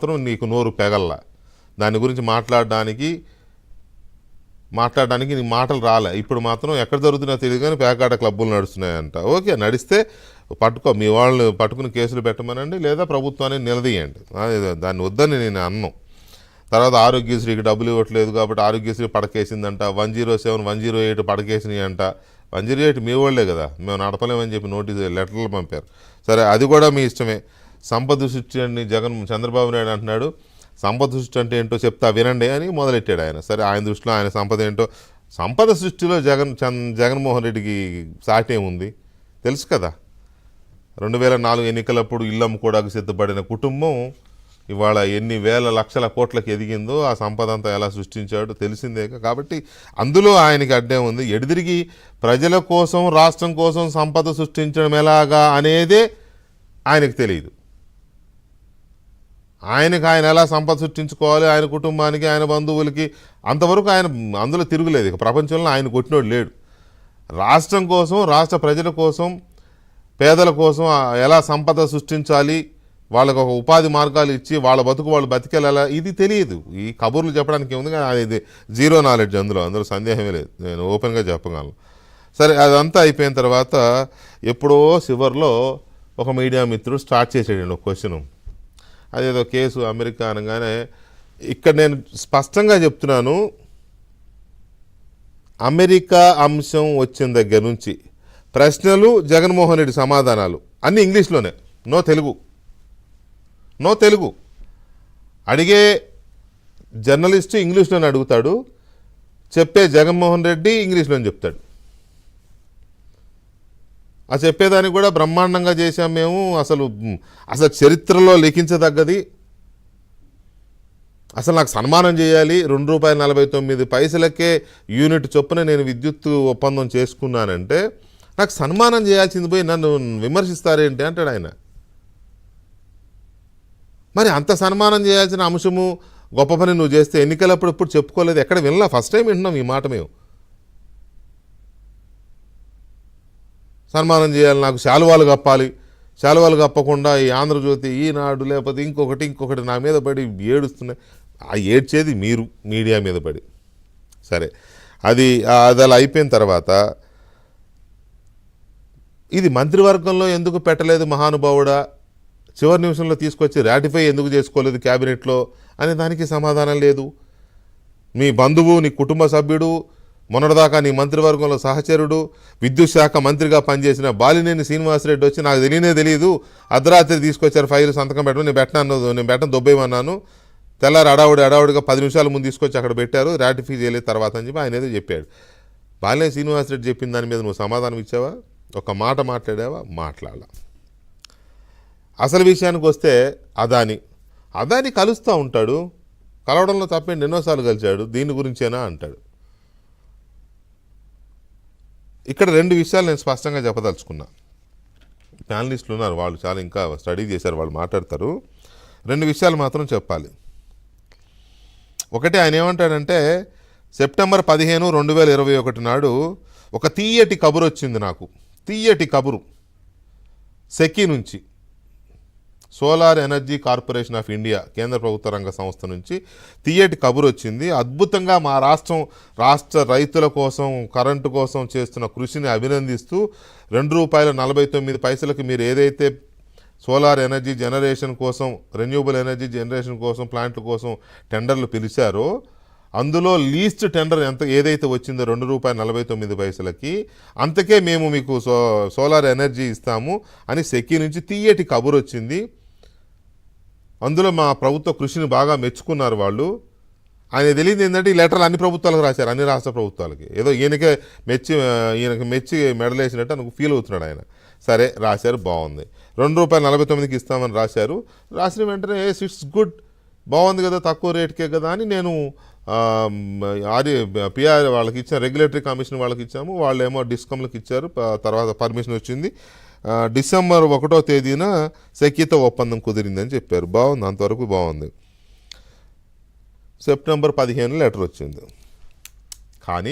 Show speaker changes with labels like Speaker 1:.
Speaker 1: మాత్రం నీకు నోరు పెగల్లా, దాని గురించి మాట్లాడడానికి నీ మాటలు రాలే. ఇప్పుడు మాత్రం ఎక్కడ జరుగుతున్నా తెలియదు కానీ పేకాట క్లబ్బులు నడుస్తున్నాయంట. ఓకే, నడిస్తే పట్టుకో, మీ వాళ్ళని పట్టుకుని కేసులు పెట్టమనండి, లేదా ప్రభుత్వాన్ని నిలదీయండి. దాన్ని వద్దని నేను అన్నాను. తర్వాత ఆరోగ్యశ్రీకి డబ్బులు ఇవ్వట్లేదు కాబట్టి ఆరోగ్యశ్రీ పడకేసిందంట. 107, 108 పడకేసినాయి అంట. 108 మీ వాళ్ళే కదా, మేము నడపలేమని చెప్పి లెటర్లు పంపారు. సరే, అది కూడా మీ ఇష్టమే. సంపద సృష్టి అని చంద్రబాబు నాయుడు అంటున్నాడు. సంపద సృష్టి అంటే ఏంటో చెప్తా వినండి అని మొదలెట్టాడు ఆయన. సరే, ఆయన దృష్టిలో ఆయన సంపద ఏంటో, సంపద సృష్టిలో జగన్మోహన్ రెడ్డికి సాటి ఏముంది తెలుసు కదా. 2004 ఎన్నికలప్పుడు ఇల్లు అమ్ముకోవడానికి సిద్ధపడిన కుటుంబం ఇవాళ ఎన్ని వేల లక్షల కోట్లకు ఎదిగిందో, ఆ సంపద అంతా ఎలా సృష్టించాడో తెలిసిందే. కాబట్టి అందులో ఆయనకి అడ్డే ఉంది. ఎడిదిరిగి ప్రజల కోసం, రాష్ట్రం కోసం సంపద సృష్టించడం ఎలాగా అనేదే ఆయనకు తెలియదు. ఆయన ఎలా సంపద సృష్టించుకోవాలి, ఆయన కుటుంబానికి, ఆయన బంధువులకి, అంతవరకు ఆయన అందులో తిరుగులేదు. ఇక ప్రపంచంలో ఆయన కొట్టినోడు లేడు. రాష్ట్రం కోసం, రాష్ట్ర ప్రజల కోసం, పేదల కోసం ఎలా సంపద సృష్టించాలి, వాళ్ళకు ఒక ఉపాధి మార్గాలు ఇచ్చి వాళ్ళ బతుకు వాళ్ళు బతికేలా, ఇది తెలియదు. ఈ కబుర్లు చెప్పడానికి ఏముంది కానీ ఇది జీరో నాలెడ్జ్, అందులో సందేహమే లేదు, నేను ఓపెన్గా చెప్పగలను. సరే, అదంతా అయిపోయిన తర్వాత ఎప్పుడో చివరిలో ఒక మీడియా మిత్రుడు స్టార్ట్ చేసేయండి ఒక క్వశ్చను. అదేదో కేసు అమెరికా అనగానే, ఇక్కడ నేను స్పష్టంగా చెప్తున్నాను, అమెరికా అంశం వచ్చిన దగ్గర నుంచి ప్రశ్నలు, జగన్మోహన్ రెడ్డి సమాధానాలు అన్నీ ఇంగ్లీష్లోనే, నో తెలుగు. అడిగే జర్నలిస్టు ఇంగ్లీష్లోనే అడుగుతాడు, చెప్పే జగన్మోహన్ రెడ్డి ఇంగ్లీష్లోనే చెప్తాడు. ఆ చెప్పేదానికి కూడా బ్రహ్మాండంగా చేశాం మేము. అసలు చరిత్రలో లిఖించదగ్గది. అసలు నాకు సన్మానం చేయాలి, ₹2.49 యూనిట్ చొప్పున నేను విద్యుత్ ఒప్పందం చేసుకున్నానంటే నాకు సన్మానం చేయాల్సింది పోయి నన్ను విమర్శిస్తారేంటి అంటాడు ఆయన. మరి అంత సన్మానం చేయాల్సిన అంశము, గొప్ప పని నువ్వు చేస్తే ఎన్నికలప్పుడు ఎప్పుడు చెప్పుకోలేదు, ఎక్కడ వినలా, ఫస్ట్ టైం వింటున్నాం ఈ మాట మేము. సన్మానం చేయాలి, నాకు శాలువాలు కప్పాలి, శాలువాలు కప్పకుండా ఈ ఆంధ్రజ్యోతి, ఈనాడు, లేకపోతే ఇంకొకటి నా మీద పడి ఏడుస్తున్నాయి. ఆ ఏడ్చేది మీరు మీడియా మీద పడి. సరే, అది అలా అయిపోయిన తర్వాత ఇది మంత్రివర్గంలో ఎందుకు పెట్టలేదు మహానుభావుడా, చివరి నిమిషంలో తీసుకొచ్చి రాటిఫై ఎందుకు చేసుకోలేదు క్యాబినెట్లో అనే దానికి సమాధానం లేదు. మీ బంధువు, నీ కుటుంబ సభ్యుడు, మొన్నటిదాకా నీ మంత్రివర్గంలో సహచరుడు, విద్యుత్ శాఖ మంత్రిగా పనిచేసిన బాలినేని శ్రీనివాసరెడ్డి వచ్చి నాకు తెలియదు, అర్ధరాత్రి తీసుకొచ్చారు ఫైల్ సంతకం పెట్టడం, నేను పెట్టను దొబ్బేయమన్నాను, తెల్లారి అడావుడిగా 10 నిమిషాల ముందు తీసుకొచ్చి అక్కడ పెట్టారు, రాటిఫై చేయలేదు తర్వాత అని చెప్పి ఆయన ఏదో చెప్పాడు. బాలినేని శ్రీనివాసరెడ్డి చెప్పిన దాని మీద నువ్వు సమాధానం ఇచ్చావా, ఒక మాట మాట్లాడావా? మాట్లాడాల. అసలు విషయానికి వస్తే అదాని కలుస్తూ ఉంటాడు, కలవడంలో తప్పేంటి, ఎన్నోసార్లు కలిశాడు, దీని గురించేనా అంటాడు. ఇక్కడ 2 విషయాలు నేను స్పష్టంగా చెప్పదలుచుకున్నా. ప్యానలిస్టులు ఉన్నారు, వాళ్ళు చాలా ఇంకా స్టడీ చేశారు, వాళ్ళు మాట్లాడతారు. 2 విషయాలు మాత్రం చెప్పాలి. ఒకటి, ఆయన ఏమంటాడంటే, సెప్టెంబర్ 15, 2021 నాడు ఒక తీయటి కబురు వచ్చింది నాకు, తీయటి కబురు సెకీ నుంచి, solar energy corporation of India, కేంద్ర ప్రభుత్వ రంగ సంస్థ నుంచి తీయటి కబురు వచ్చింది. అద్భుతంగా మా రాష్ట్ర రైతుల కోసం, కరెంటు కోసం చేస్తున్న కృషిని అభినందిస్తూ ₹2.49 మీరు ఏదైతే సోలార్ ఎనర్జీ జనరేషన్ కోసం, రెన్యూబుల్ ఎనర్జీ జనరేషన్ కోసం, ప్లాంట్ల కోసం టెండర్లు పిలిచారో అందులో లీస్ట్ టెండర్ ఏదైతే వచ్చిందో ₹2.49 అంతకే మేము మీకు సోలార్ ఎనర్జీ ఇస్తాము అని సెకీ నుంచి తీయటి కబురు వచ్చింది. అందులో మా ప్రభుత్వ కృషిని బాగా మెచ్చుకున్నారు వాళ్ళు. ఆయన తెలియదు ఏంటంటే, ఈ లెటర్లు అన్ని ప్రభుత్వాలకు రాశారు, అన్ని రాష్ట్ర ప్రభుత్వాలకి. ఏదో ఈయనకి మెచ్చి మెడలేసినట్టు నాకు ఫీల్ అవుతున్నాడు ఆయన. సరే, రాశారు, బాగుంది. ₹2.49 ఇస్తామని రాశారు. రాసిన వెంటనే ఇట్స్ గుడ్, బాగుంది కదా, తక్కువ రేట్కే కదా అని నేను పిఆర్ వాళ్ళకి ఇచ్చాను, రెగ్యులేటరీ కమిషన్ వాళ్ళకి ఇచ్చాము, వాళ్ళేమో డిస్కమ్లకు ఇచ్చారు. తర్వాత పర్మిషన్ వచ్చింది. డిసెంబర్ 1వ తేదీన సెకీతో ఒప్పందం కుదిరిందని చెప్పారు. బాగుంది, అంతవరకు బాగుంది. సెప్టెంబర్ 15 లెటర్ వచ్చింది. కానీ